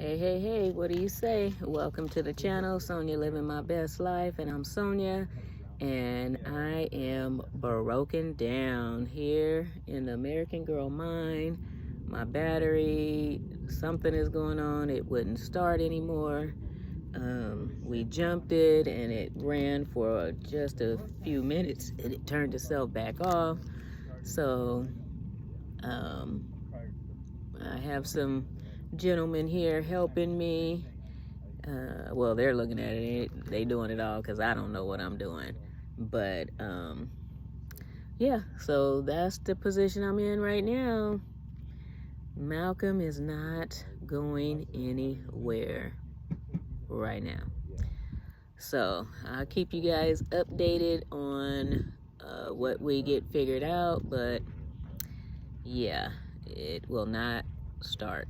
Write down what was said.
Hey, what do you say? Welcome to the channel, Sonia Living My Best Life, and I'm Sonia, and I am broken down here in the American Girl mind. My battery, something is going on. It wouldn't start anymore. We jumped it, and it ran for just a few minutes, and it turned itself back off. So, I have some gentlemen here helping me. Well, they're looking at it. They doing it all because I don't know what I'm doing. But yeah, so that's the position I'm in right now. Malcolm is not going anywhere right now. So I'll keep you guys updated on what we get figured out. But yeah, it will not start.